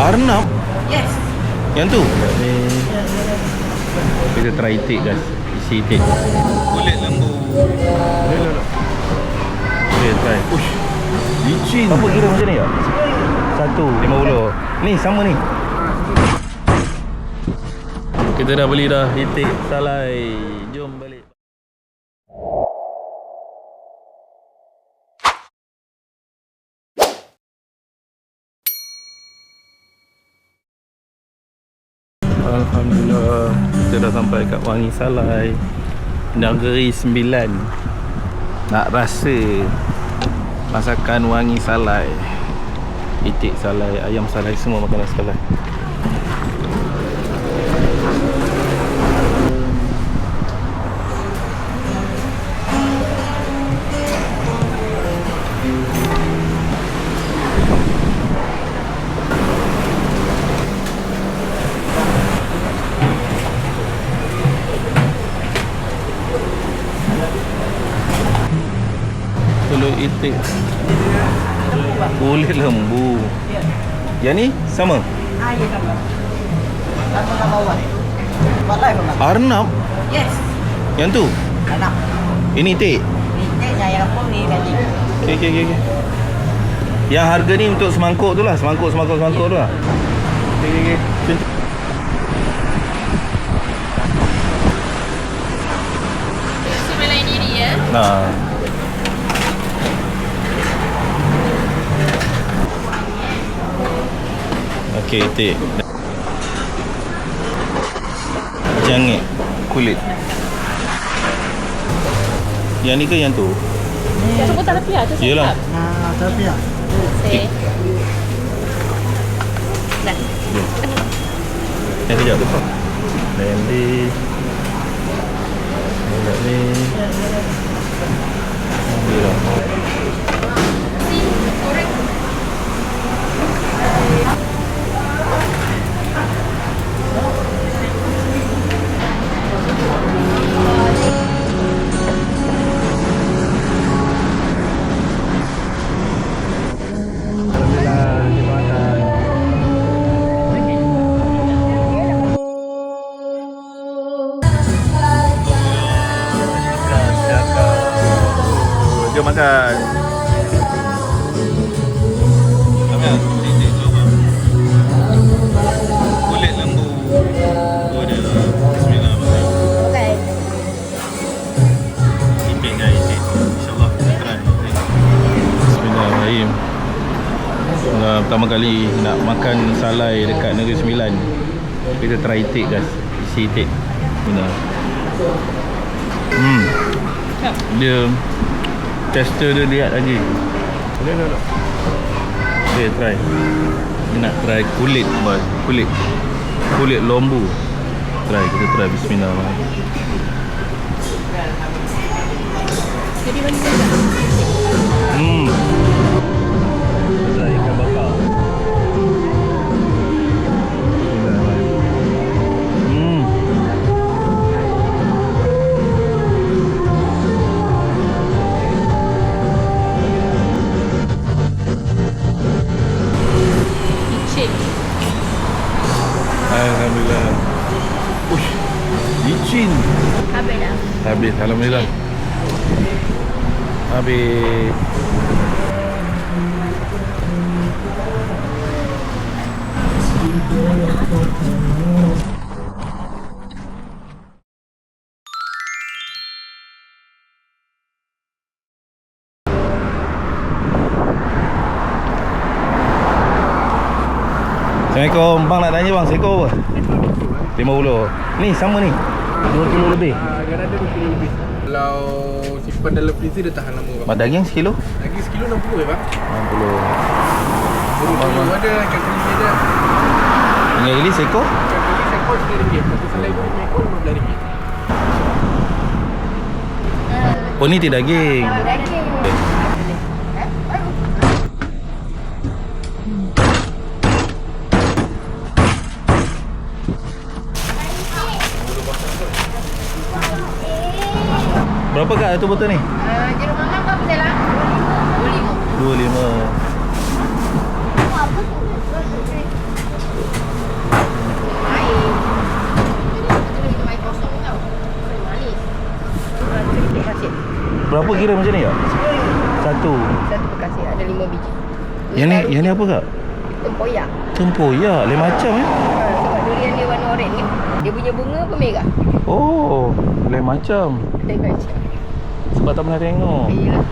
Arnab? Yes. Yang tu? Ni kita try itik guys. Isi itik. Kulit lembu. Kita try. Ush. Licin. Apa kira macam ni ya? 150. Ni sama ni. Kita dah beli dah itik salai. Jom balik. Alhamdulillah, kita dah sampai kat Wangi Salai, Negeri Sembilan. Nak rasa masakan Wangi Salai, itik salai, ayam salai, semua makanan salai. Telur itik kulit lembu. Yang ni sama? Ya sama. Sama nama awak. Buat live apa? Arnab? Yes. Yang tu? Anak. Ini itik? Itiknya yang apa ni tadi? Okey. Yang harga ni untuk semangkuk tu lah. Semangkuk tu lah. Okey. Sebelah ini ya. Nah. Okey, itik. Jangit kulit. Yang ni ke yang tu? Sebut tak lebih tu. Yelah. Tapi ya. Okey. Dah. Sekejap. Nanti ni. Alhamdulillah. Jom makan. Kulit lembu. Bismillahirrahmanirrahim. Okey. Itik dah itik. InsyaAllah kita try. Bismillahirrahmanirrahim. Pertama kali nak makan salai dekat Negeri Sembilan. Kita try itik guys. Isi itik. Benar. Dia tester dia lihat lagi. Boleh tak? Okay, try. Dia nak try kulit boy. Kulit lembu. Kita try. Bismillahirrahmanirrahim. Jadi mana? Try ikan bakar. Alhamdulillah. Ush, licin. Habis dah. Habis, alhamdulillah. Habis. Assalamualaikum. Bang nak tanya bang, seekor apa? 50. Ni sama ni. 2 kilo lebih. Dia ada 2 kilo lebih. Kalau simpan dalam freezer dia tahan lama bang. Mak daging sekilo? Daging sekilo 60 ya bang. 60. Bulu ada, ikan keli ada. Dengan ini seekor? Ikan keli sekor RM10. Satu salai pun 5 ekor RM15. Oh ni tidak daging. Daging. Berapa kak tu botol ni? Jeruk mangga berapa dah lah? 25. 25. kira macam ni tak? Satu. Satu bekas ya, ada 5 biji. Yang ni apa kak? Tempoyak. Tempoyak, lain macam Sebab durian dia warna oranye kan. Dia punya bunga pun merah. Oh, lain macam. Lain macam. Sebab tak pernah tengok. Yelah.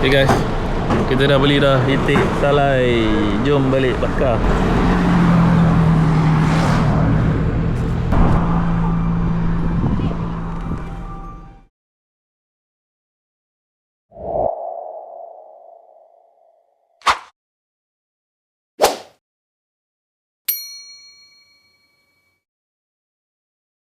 Okay guys, kita dah beli dah itik salai. Jom balik bakar.